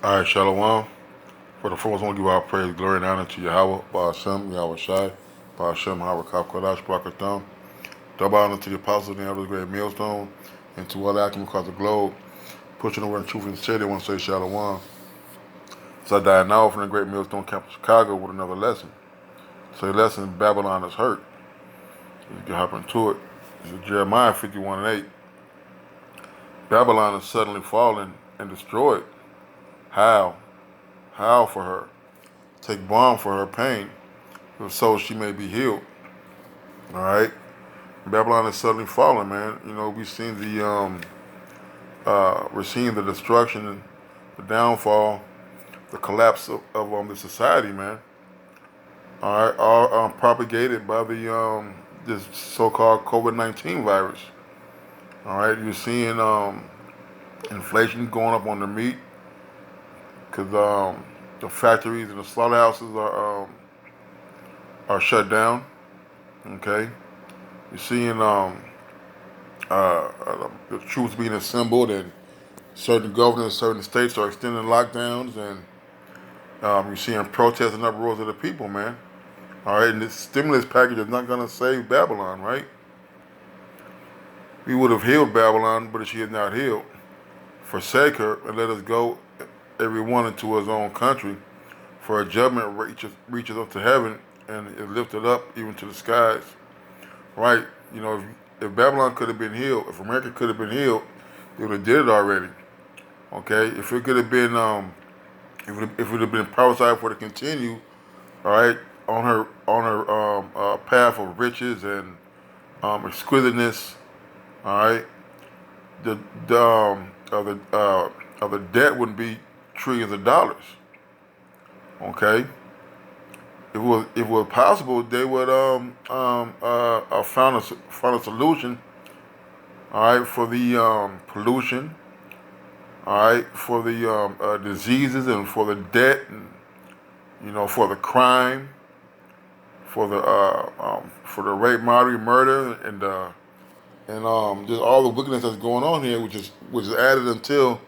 All right, Shalom. For the first, I want to give our praise, glory, and honor to Yahweh, Ba'ashem, Yahweh Shai, Ba'ashem, Howard Kafkadash, Barakatham. Double honor to the apostles and the elders, great millstone, and to all the Akim across the globe, pushing the word in truth and sincerity. I want to say Shalom. So I died now from the great millstone camp of Chicago with another lesson. So the lesson, Babylon is hurt. You can hop into it. This is Jeremiah 51 and 8. Babylon is suddenly fallen and destroyed. How? How for her? Take balm for her pain, so she may be healed. All right. Babylon is suddenly falling, man. You know, we're seeing the destruction, the downfall, the collapse of the society, man. All right, all propagated by the this so-called COVID-19 virus. All right, you're seeing inflation going up on the meat because the factories and the slaughterhouses are shut down. Okay, you're seeing the troops being assembled, and certain governors, certain states are extending lockdowns, and you're seeing protests and uproars of the people, man. All right, and this stimulus package is not going to save Babylon, right? We would have healed Babylon, but she is not healed. Forsake her and let us go, everyone into his own country, for a judgment reaches up to heaven and is lifted up even to the skies. Right? You know, if Babylon could have been healed, if America could have been healed, they would have did it already. Okay? If it could have been, if it would have been prophesied for to continue, all right, on her path of riches and exquisiteness, all right, the of the debt wouldn't be trillions of dollars. Okay, if it was possible, they would found a solution. All right, for the pollution. All right, for the diseases and for the debt and for the crime, for the rape, robbery, murder, and just all the wickedness that's going on here, which is added until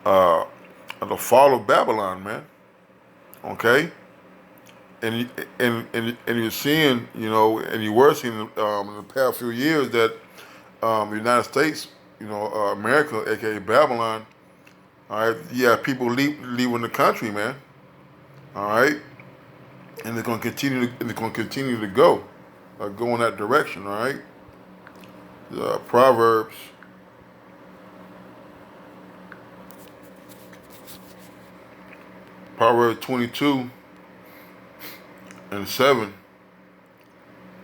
uh, the fall of Babylon, man. Okay, and you're seeing, and you were seeing in the past few years that the United States, America, aka Babylon, all right, yeah, people leaving the country, man. All right, and they're going to continue. And they're going to continue to go in that direction. All right. Proverbs, Proverbs 22:7.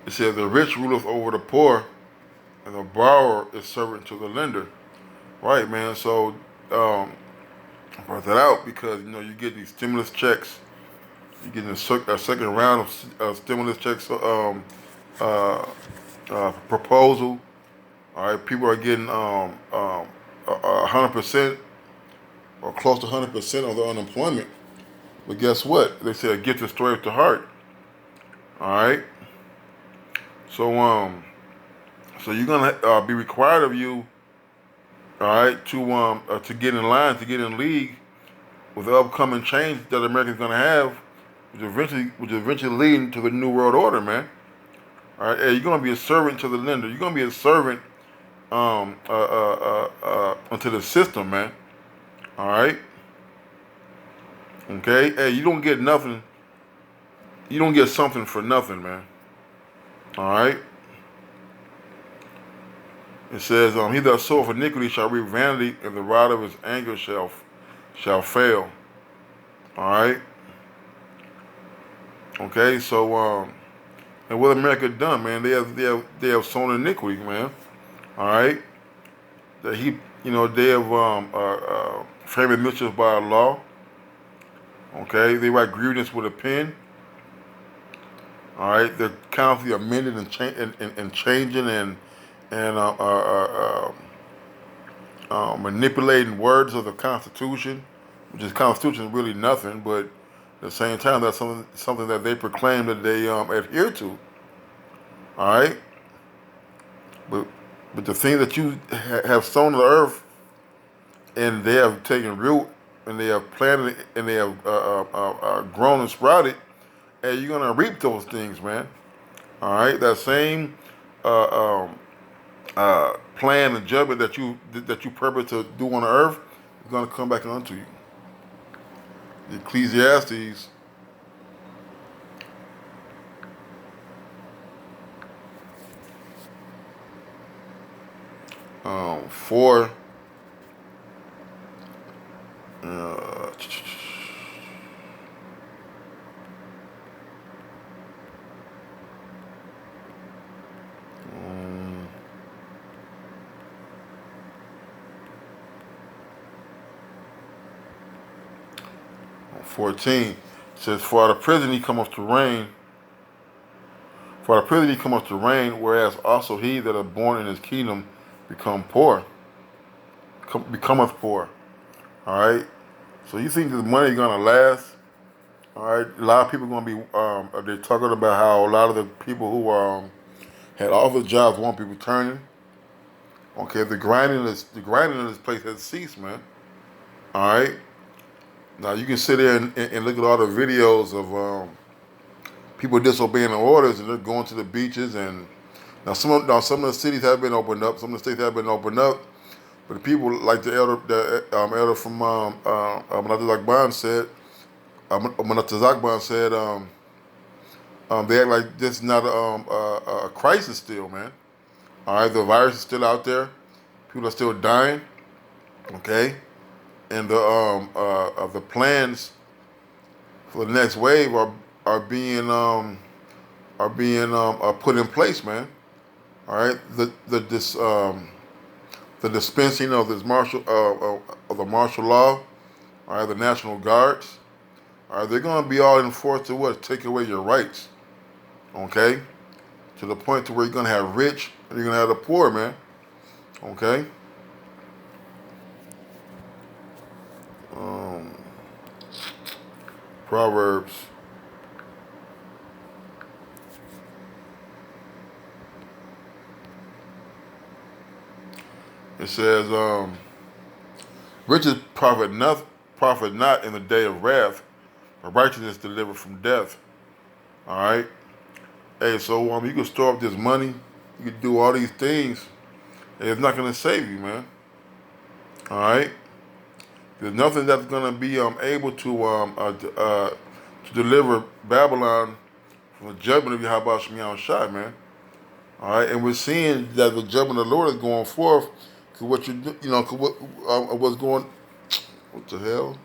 It says, "The rich ruleth over the poor, and the borrower is servant to the lender." Right, man. So I brought that out because you get these stimulus checks. You're getting a second round of stimulus checks proposal. All right, people are getting 100% or close to 100% of their unemployment. But guess what? They say a gift is straight to heart. All right. So you're gonna be required of you, all right, to get in line, to get in league with the upcoming change that America's gonna have, which eventually leading to the new world order, man. All right, hey, you're gonna be a servant to the lender. You're gonna be a servant unto the system, man. All right. Okay. Hey, you don't get nothing. You don't get something for nothing, man. All right. It says, "He that soweth iniquity shall reap vanity, and the rod of his anger shall fail." All right. Okay. So, and what America done, man? They have sown iniquity, man. All right. That they have favored mischief by law. Okay. They write grievance with a pen. All right. They're constantly amending and changing and manipulating words of the Constitution, which is Constitution is really nothing, but at the same time, that's something that they proclaim that they adhere to. All right, but the thing that you have sown to the earth, and they have taken root, and they have planted, and they have grown and sprouted, and you're gonna reap those things, man. All right, that same uh, um, plan and judgment that you purpose to do on the earth is gonna come back unto you. Ecclesiastes 4. Uh, 14 says, "For out of prison he cometh to reign. For out of prison he cometh to reign, whereas also he that are born in his kingdom becometh poor." All right. So you think this money is gonna last? All right. A lot of people are gonna be. They're talking about how a lot of the people who had office jobs won't be returning. Okay. The grinding in this place has ceased, man. All right. Now you can sit there and look at all the videos of people disobeying the orders, and they're going to the beaches. And now some of the cities have been opened up, some of the states have been opened up, but the people like the elder from Manata Zakban said, they act like this is not a crisis still, man. All right, the virus is still out there, people are still dying. Okay, and the plans for the next wave are being put in place, man. All right, the dispensing of this of the martial law. All right, the National Guards. All right, they're going to be all enforced to what? Take away your rights. Okay, to the point to where you're going to have rich and you're going to have the poor, man. Okay. Um, Proverbs. It says, "Riches profit not in the day of wrath, but righteousness delivered from death." All right. Hey, so you can store up this money, you can do all these things, and it's not gonna save you, man. All right. There's nothing that's gonna be able to deliver Babylon from the judgment of Yahweh Shem Shai, man. All right, and we're seeing that the judgment of the Lord is going forth. Cause what what's going, what the hell?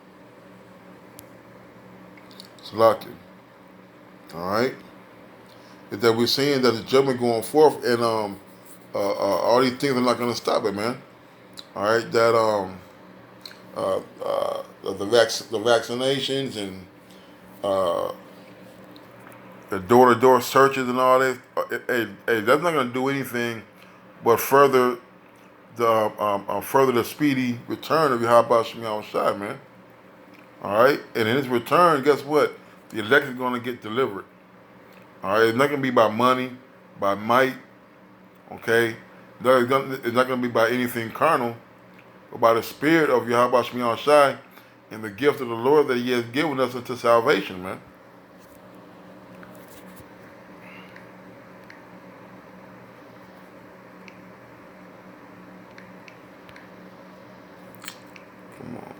Salakia. All right, is that we're seeing that the judgment going forth, and all these things are not going to stop it, man. All right, that the vaccinations and uh, the door-to-door searches and all this, that's not going to do anything but further the speedy return of Yahweh Shem Shai, man. All right, and in his return, guess what? The elect is going to get delivered. All right, it's not going to be by money, by might. Okay, no, it's not going to be by anything carnal, but by the Spirit of Yahweh Shem Shai and the gift of the Lord that He has given us unto salvation, man. Come on.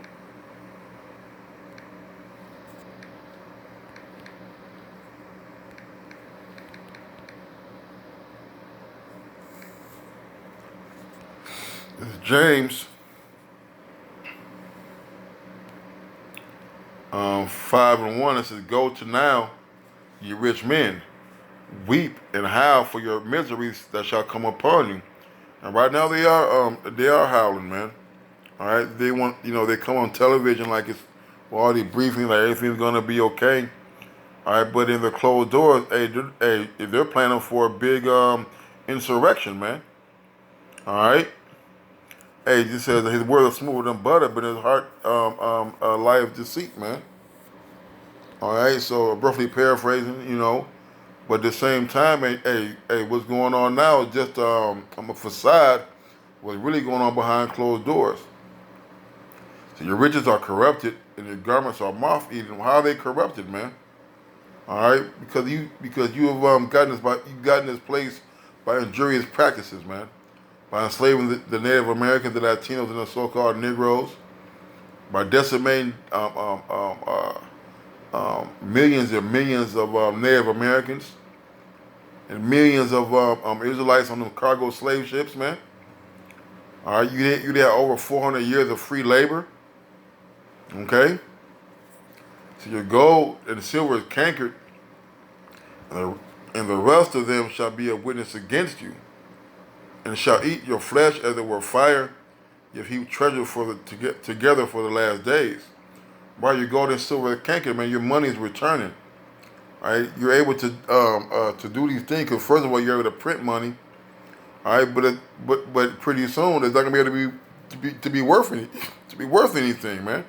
This is James 5:1. It says, "Go to now, ye rich men, weep and howl for your miseries that shall come upon you." And right now they are howling, man. All right, they come on television like it's all these briefings, like everything's gonna be okay. All right, but in the closed doors, they're planning for a big insurrection, man. All right. Hey, it just says his words are smoother than butter, but his heart lieth deceit, man. All right, so roughly paraphrasing, but at the same time, what's going on now is just a facade. What's really going on behind closed doors. So your riches are corrupted and your garments are moth-eaten. How are they corrupted, man? All right, because you have gotten this place by injurious practices, man. By enslaving the Native Americans, the Latinos, and the so-called Negroes, by decimating millions and millions of Native Americans and millions of Israelites on the cargo slave ships, man. All right, you had over 400 years of free labor. Okay, so your gold and silver is cankered, and the rest of them shall be a witness against you, and shall eat your flesh as it were fire. If he treasure to get together for the last days. While your gold and silver is cankered, man, your money is returning. All right, you're able to do these things because first of all, you're able to print money. All right, but pretty soon it's not gonna be able to be worth anything, man.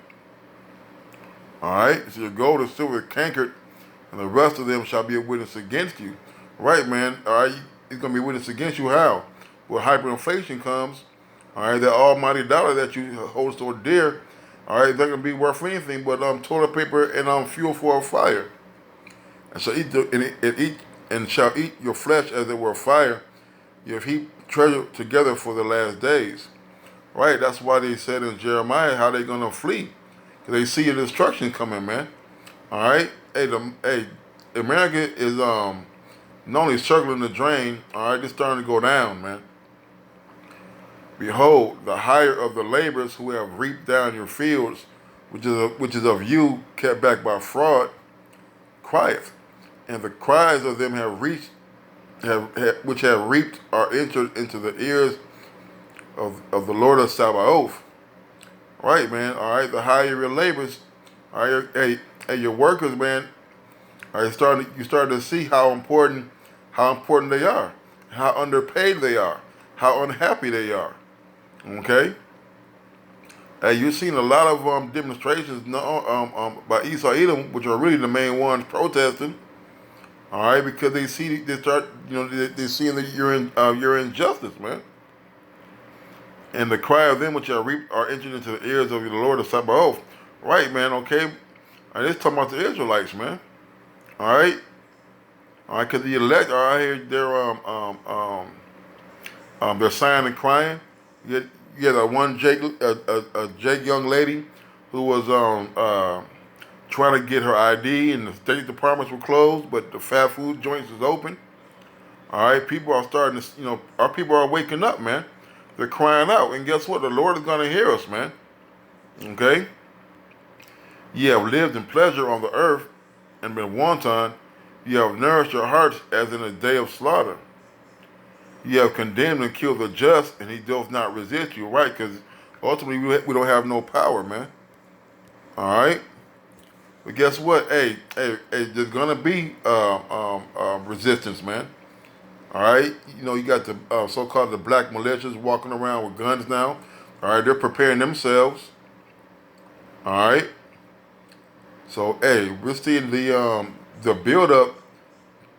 All right, so your gold and silver is cankered, and the rest of them shall be a witness against you. Right, man. All right, it's gonna be a witness against you. How? When hyperinflation comes, all right, that almighty dollar that you hold so dear, all right, it's not gonna be worth anything but toilet paper and fuel for a fire. And shall eat and shall eat your flesh as it were fire. You have heaped treasure together for the last days. Right, that's why they said in Jeremiah how they gonna flee, because they see your destruction coming, man. All right, hey, America is not only circling the drain. All right, it's starting to go down, man. Behold, the hire of the laborers who have reaped down your fields, which is of you, kept back by fraud, crieth, and the cries of them which have reaped are entered into the ears of the Lord of Sabaoth. Right, man. All right, the hire of your laborers, all right, hey, your workers, man. All right, you starting to see how important they are, how underpaid they are, how unhappy they are. Okay. Hey, you've seen a lot of demonstrations by Esau Edom, which are really the main ones protesting. All right, because they see they seeing that you're injustice, man. And the cry of them which are reaped are entered into the ears of the Lord of Sabaoth. Right, man. Okay. All right, it's talking about the Israelites, man. All right. All right, because the elect are out here. They're sighing and crying. You had a Jake young lady who was trying to get her ID, and the State Departments were closed, but the fast food joints is open. All right, people are starting to, our people are waking up, man. They're crying out, and guess what? The Lord is going to hear us, man. Okay? Ye have lived in pleasure on the earth and been wanton. You have nourished your hearts as in a day of slaughter. You have condemned and killed the just, and he does not resist you, right? Because ultimately we don't have no power, man. All right? But guess what? Hey, there's going to be resistance, man. All right? You got the so-called the black militias walking around with guns now. All right? They're preparing themselves. All right? So, hey, we're seeing the build-up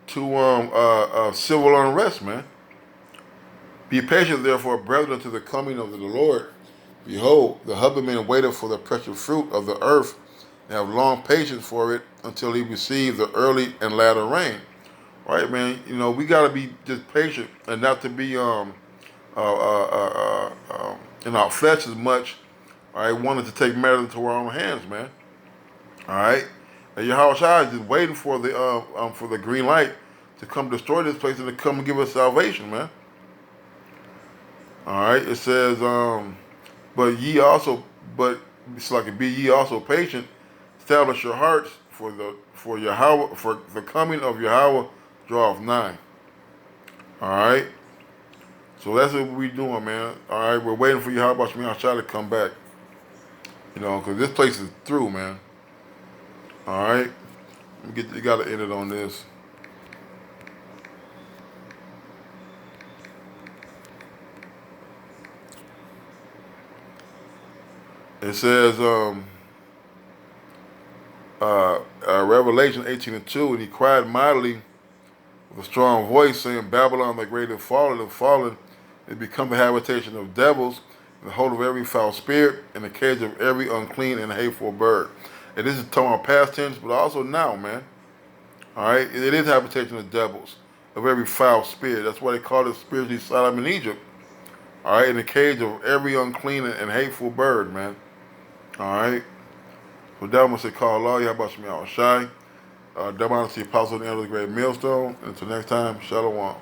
to civil unrest, man. Be patient, therefore, brethren, to the coming of the Lord. Behold, the husbandman waited for the precious fruit of the earth, and have long patience for it until he receive the early and latter rain. Right, man. We gotta be just patient and not to be in our flesh as much. All right, wanted to take matters into our own hands, man. All right, and Yahweh Shai is just waiting for the green light to come destroy this place and to come and give us salvation, man. All right, it says, but it's like be ye also patient, establish your hearts for the coming of Yahweh draweth nigh. All right, so that's what we're doing, man. All right, we're waiting for Yahweh Shai to come back. Because this place is through, man. All right, you got to end it on this. It says, Revelation 18:2, and he cried mightily with a strong voice, saying, Babylon the great is fallen, it become the habitation of devils, the hold of every foul spirit, and the cage of every unclean and hateful bird. And this is talking about past tense, but also now, man. All right, it is habitation of devils, of every foul spirit. That's why they call it spiritually Sodom in Egypt. All right, in the cage of every unclean and hateful bird, man. All right. So that one say, call Allah, Yahweh Shemi Al Shai. That one the apostle and the elder, the great millstone. And until next time, Shalom.